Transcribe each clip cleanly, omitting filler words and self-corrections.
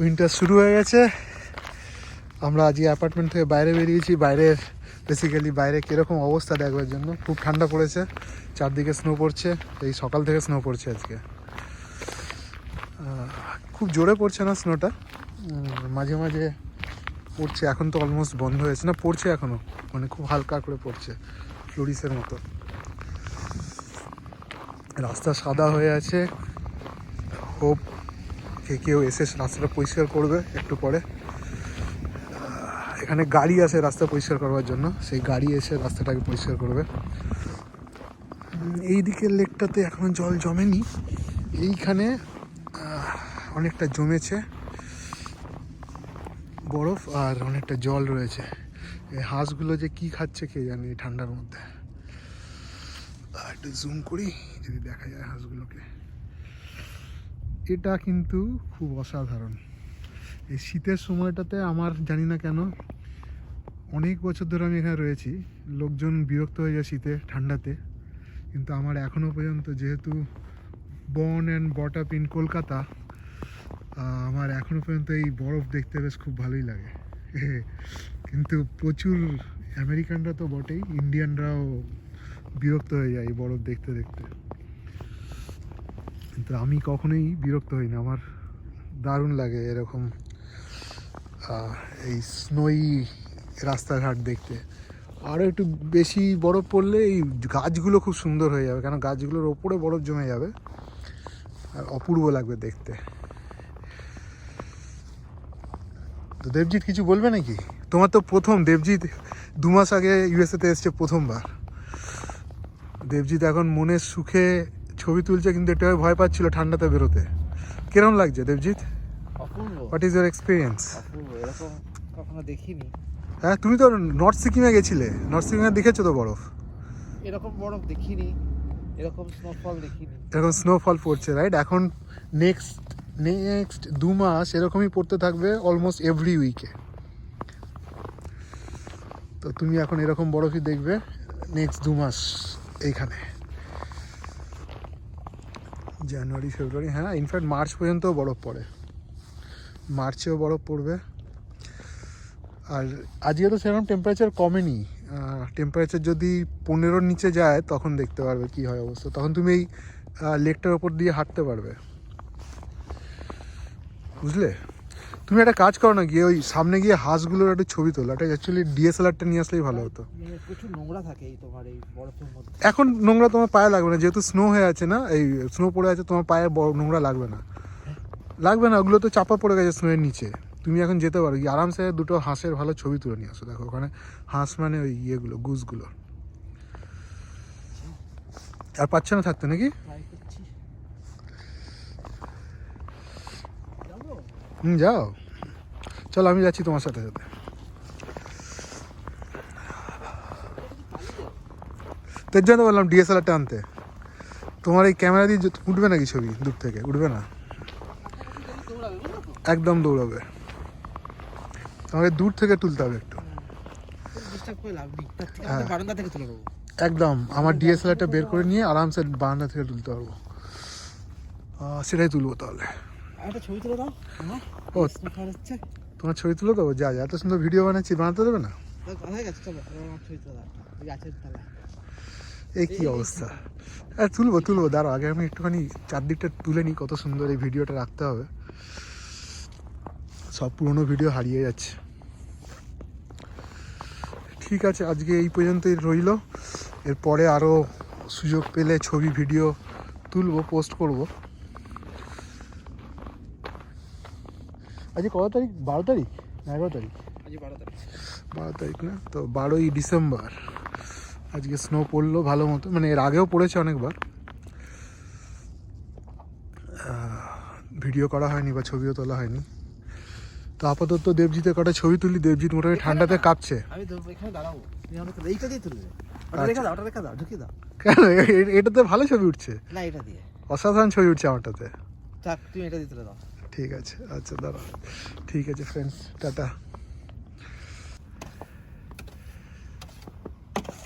Winter শুরু হয়ে গেছে। আমরা আজকে অ্যাপার্টমেন্ট থেকে বাইরে বেরিয়েছি। বাইরের বেসিক্যালি বাইরে কীরকম অবস্থা দেখবার জন্য। খুব ঠান্ডা পড়েছে, চারদিকে স্নো পড়ছে। এই সকাল থেকে স্নো পড়ছে আজকে। খুব জোরে পড়ছে না স্নোটা, মাঝে মাঝে পড়ছে। এখন তো অলমোস্ট বন্ধ হয়েছে, না পড়ছে এখনও, মানে খুব হালকা করে পড়ছে, ফ্লোরিসের মতো। রাস্তা সাদা হয়ে আছে। হোপ কেউ এসে রাস্তাটা পরিষ্কার করবে একটু পরে। এখানে গাড়ি আসে রাস্তা পরিষ্কার করবার জন্য, সেই গাড়ি এসে রাস্তাটাকে পরিষ্কার করবে। এই দিকের লেকটাতে এখনো জল জমেনি, এইখানে অনেকটা জমেছে বরফ, আর অনেকটা জল রয়েছে। এই হাঁসগুলো যে কি খাচ্ছে কে জানে এই ঠান্ডার মধ্যে। একটু জুম করি যদি দেখা যায় হাঁসগুলোকে। এটা কিন্তু খুব অসাধারণ। এই শীতের সময়টাতে আমার জানি না কেন, অনেক বছর ধরে আমি এখানে রয়েছি, লোকজন বিরক্ত হয়ে যায় শীতে ঠান্ডাতে, কিন্তু আমার এখনও পর্যন্ত, যেহেতু born and brought up in Kolkata, আমার এখনও পর্যন্ত এই বরফ দেখতে বেশ খুব ভালোই লাগে। কিন্তু প্রচুর আমেরিকানরা তো বটেই, ইন্ডিয়ানরাও বিরক্ত হয়ে যায় এই বরফ দেখতে দেখতে। কিন্তু আমি কখনোই বিরক্ত হই না, আমার দারুণ লাগে এরকম এই স্নোই রাস্তাঘাট দেখতে। আরও একটু বেশি বরফ পড়লে এই গাছগুলো খুব সুন্দর হয়ে যাবে, কারণ গাছগুলোর ওপরে বরফ জমে যাবে আর অপূর্ব লাগবে দেখতে। তো দেবজিৎ কিছু বলবে নাকি? তোমার তো প্রথম, দেবজিৎ 2 মাস আগে ইউএসএতে এসছে প্রথমবার। দেবজিৎ এখন মনের সুখে ছবি তুলছে, কিন্তু এটা ভয় পাচ্ছিল ঠান্ডাতে বেরোতে। কিরকম লাগছে Debjit? What is your experience? এরকম কখনো দেখিনি। হ্যাঁ, তুমি তো নর্থ সিকিমে গেছিলে, নর্থ সিকিমে দেখেছো তো বরফ? এরকম বরফ দেখিনি, এরকম স্নোফল দেখিনি। এরকম স্নোফল পড়ছে, রাইট? এখন নেক্সট 2 মাস এরকমই পড়তে থাকবে, অলমোস্ট এভরি উইকে। তো তুমি এখন এরকম বরফই দেখবে নেক্সট 2 মাস এইখানে, জানুয়ারি ফেব্রুয়ারি, হ্যাঁ ইনফ্যাক্ট মার্চ পর্যন্ত বরফ পড়ে, মার্চেও বরফ পড়বে। আর আজকে তো সেরকম টেম্পারেচার কমেনি, টেম্পারেচার যদি 15-র নিচে যায় তখন দেখতে পারবে কি হয় অবস্থা। তখন তুমি এই লেকটার ওপর দিয়ে হাঁটতে পারবে, বুঝলে? তুমি একটা কাজ করো না, গিয়ে ওই সামনে গিয়ে হাঁসগুলোর একটা ছবি তোলো। এটা অ্যাকচুয়ালি ডিএসএলআরটা নিয়ে আসলেই ভালো হতো। প্রচুর নোংরা থাকে এই তোমার এই বরফের মধ্যে। এখন নোংরা তোমার পায়ে লাগবে না, যেহেতু স্নো হয়ে আছে না, এই স্নো পড়ে আছে, তোমার পায়ে নোংরা লাগবে না, লাগবে না। ওগুলো তো চাপা পড়ে গেছে স্নোয়ের নিচে। তুমি এখন যেতে পারো, আরামসে দুটো হাঁসের ভালো ছবি তুলে নিয়ে আসো। দেখো ওখানে হাঁস, মানে ওই ইয়েগুলো, গুসগুলো। আর পাচ্ছে না থাকতে নাকি? যাও, চলো আমি যাচ্ছি তোমার সাথে সাথে। তোর জন্য বললাম ডিএসএলআরটা আনতে। তোমার এই ক্যামেরা দিয়ে উঠবে নাকি ছবি? দূর থেকে উঠবে না, একদম দৌড়াবে। তোমাকে দূর থেকে তুলতে হবে একটু। হ্যাঁ একদম, আমার ডিএসএলআরটা বের করে নিয়ে আরামসে বারান্দা থেকে তুলতে পারবো। সেটাই তুলবো তাহলে। ও তোমার ছবি তুলে দেবো? যা এত সুন্দর ভিডিও বানাচ্ছি, বানাতে দেবে না? এই কি অবস্থা! হ্যাঁ তুলবো, দাঁড়াও আগে আমি একটুখানি চারদিকটা তুলে নিই। কত সুন্দর এই ভিডিওটা রাখতে হবে, সব পুরোনো ভিডিও হারিয়ে যাচ্ছে। ঠিক আছে, আজকে এই পর্যন্তই রইল। এরপরে আরও সুযোগ পেলে ছবি ভিডিও তুলবো, পোস্ট করব। আজকে কত তারিখ? 12 তারিখ না 11 তারিখ? 12 তারিখ না তো, 12ই ডিসেম্বর। আজকে স্নো পড়লো ভালো মতো, মানে এর আগেও পড়েছে অনেকবার, ভিডিও করা হয়নি বা ছবিও তোলা হয়নি। তো আপাতত দেবজিতের কটা ছবি তুলি। দেবজিৎ মোটামুটি ঠান্ডাতে কাঁপছে। কেন? এটাতে ভালো ছবি উঠছে, অসাধারণ ছবি উঠছে আমারটাতে। ঠিক আছে, আচ্ছা দাঁড়া। ঠিক আছে ফ্রেন্ডস, টাটা।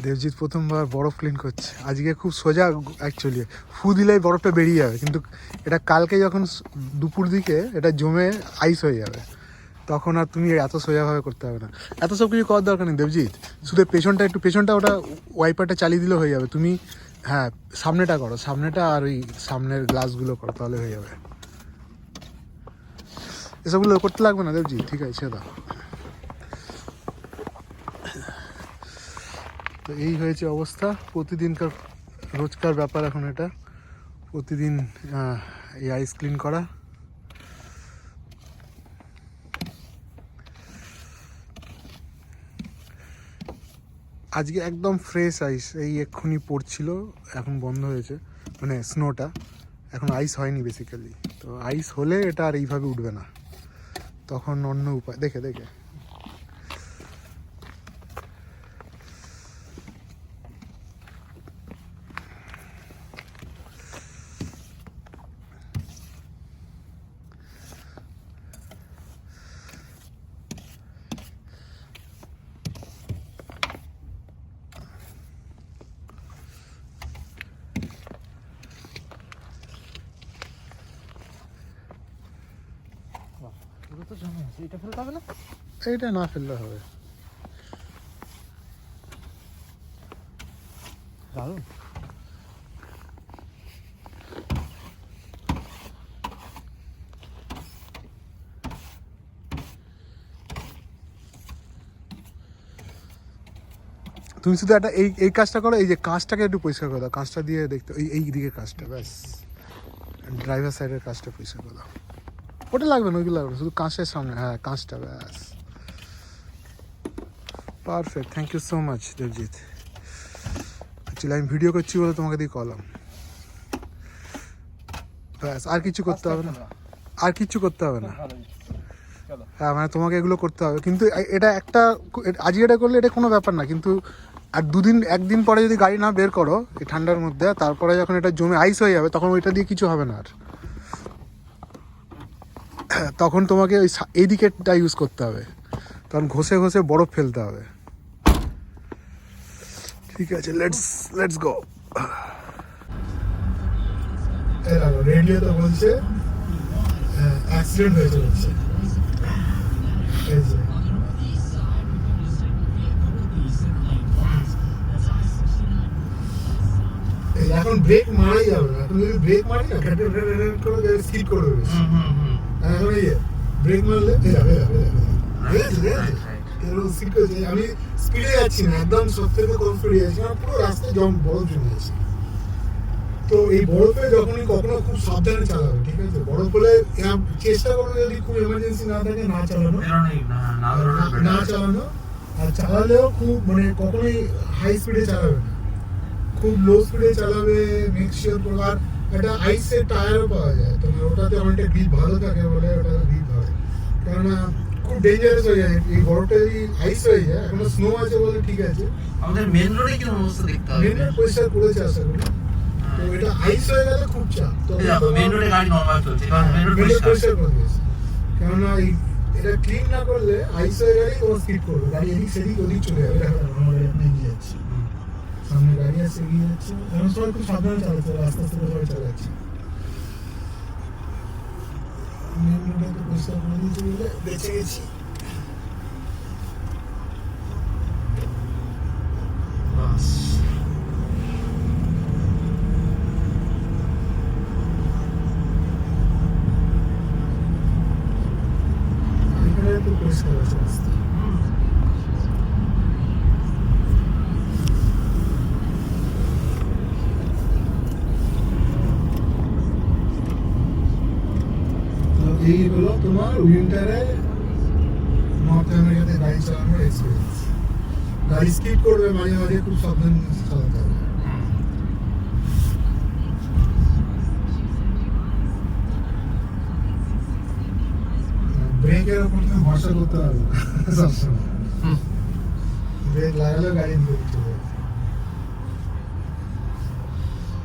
দেবজিৎ প্রথমবার বরফ ক্লিন করছে আজকে, খুব সোজা অ্যাকচুয়ালি, ফু দিলেই বরফটা বেরিয়ে যাবে, কিন্তু এটা কালকে যখন দুপুর দিকে এটা জমে আইস হয়ে যাবে, তখন আর তুমি এত সোজাভাবে করতে হবে না, এত সব কিছু করার দরকার নেই দেবজিৎ, শুধু পেছনটা ওটা ওয়াইপারটা চালিয়ে দিলে হয়ে যাবে, তুমি হ্যাঁ সামনেটা করো, সামনেটা আর ওই সামনের গ্লাসগুলো করো, তাহলে হয়ে যাবে, এসবগুলো করতে লাগবে না দেবজিৎ, ঠিক আছে সেটা। তো এই হয়েছে অবস্থা, প্রতিদিনকার রোজকার ব্যাপার এখন এটা, প্রতিদিন এই আইস ক্লিন করা। আজকে একদম ফ্রেশ আইস, এই এক্ষুনি পড়ছিল, এখন বন্ধ হয়েছে, মানে স্নোটা, এখন আইস হয়নি বেসিক্যালি, তো আইস হলে এটা আর এইভাবে উঠবে না, তখন অন্য উপায় দেখে দেখে। পুরো তো জমে আছে, এটা ফেলতে হবে না? এইটা না ফেললে হবে। দারুণ। তুমি শুধু একটা এই কাজটা করো, এই যে কাঁচটাকে একটু পরিষ্কার করে দাও, কাঁচটা দিয়ে দেখতে, এই দিকে কাজটা, ব্যাস ড্রাইভার সাইডের কাজটা পরিষ্কার করে দাও, ওটা লাগবে না, ওইগুলো লাগবে না, শুধু কাঁচের সামনে, হ্যাঁ কাঁচটা, ব্যাস perfect. Thank you so much Debjit, actually আমি ভিডিও করছি বলে তোমাকে দিয়ে কলাম, ব্যাস আর কিছু করতে হবে না, আর কিছু করতে হবে না, হ্যাঁ মানে তোমাকে এগুলো করতে হবে, কিন্তু এটা একটা আজকে এটা করলে এটা কোনো ব্যাপার না, কিন্তু আর একদিন পরে যদি গাড়ি না বের করো এই ঠান্ডার মধ্যে, তারপরে যখন এটা জমে আইস হয়ে যাবে, তখন ওইটা দিয়ে কিছু হবে না আর, তখন তোমাকে ওই এই দিকেরটা ইউজ করতে হবে, তখন ঘষে ঘষে বরফ ফেলতে হবে। ঠিক আছে, লেটস গো। রেডিও তো বলছে অ্যাক্সিডেন্ট হয়েছে বলছে, এখন ব্রেক মারাই যাবে না, এখন যদি ব্রেক মারি না করে স্কিড করে দেবে, এখন এই ব্রেক মারলে আমি স্পিডে যাচ্ছি না, একদম সব থেকে কম স্পিডে যাচ্ছি না, পুরো রাস্তায় বরফ জমে যাচ্ছে, তো এই বরফে যখনই কখনো খুব সাবধানে চালাবে, ঠিক আছে, বরফ হলে চেষ্টা করবে যদি খুব এমার্জেন্সি না থাকে না চালানো, আর চালালেও খুব মানে কখনোই হাই স্পিডে চালাবে না, খুব লো স্পিডে চালাবে, মেক শিওর করবে। আর একটা আইসের টায়ারও পাওয়া যায়, তো ওটাতে অনেকটা গ্রিপ ভালো থাকে বলে ওটা গ্রিপ হয়, কেননা খুব ডেঞ্জারাস হয়ে যায় এই বরফটা যদি আইস হয়ে যায়, এখনো স্নো আছে বলে ঠিক আছে। আমাদের মেন রোডে কি অবস্থা দেখতে হবে, মেন রোড পরিষ্কার করেছে আশা করি, তো এটা আইস হয়ে গেলে খুব চাপ, তো মেন রোডে গাড়ি নরমাল চলছে, মেন রোড পরিষ্কার করে দিয়েছে, কেননা এটা ক্লিন না করলে আইস হয়ে গেলেই তোমার স্কিড করবে, গাড়ি এদিক সেদিক ওদিক চলে যাবে, আমার এগিয়ে যাচ্ছে, সামনে গাড়ি আছে এগিয়ে যাচ্ছে, এখন সবাই খুব সাবধানে চালাচ্ছে, আস্তে আস্তে সবাই চালাচ্ছে, মেন রোডে তো পরিষ্কার করে দিয়েছে বলে বেঁচে গেছি। এখানে তো পরিষ্কার আছে রাস্তা, এই হলো তোমার উইন্টারে নর্থ আমেরিকাতে গাড়ি চালানোর এক্সপিরিয়েন্স। গাড়ি স্কিড করবে মাঝে মাঝে, খুব সাবধান চালাতে হবে। ব্রেকের ওপর তুমি ভরসা করতে পারবে না সবসময়, ব্রেক লাগালে গাড়ি দিয়ে চলে যাবে,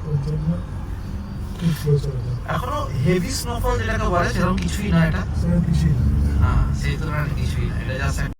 ওই জন্য খুব স্লো চলে। এখনো হেভি স্নোফল যেটাকে বলে সেরকম কিছুই না, এটা সেরকম কিছুই না, হ্যাঁ সেই তুলনায় কিছুই না, এটা জাস্ট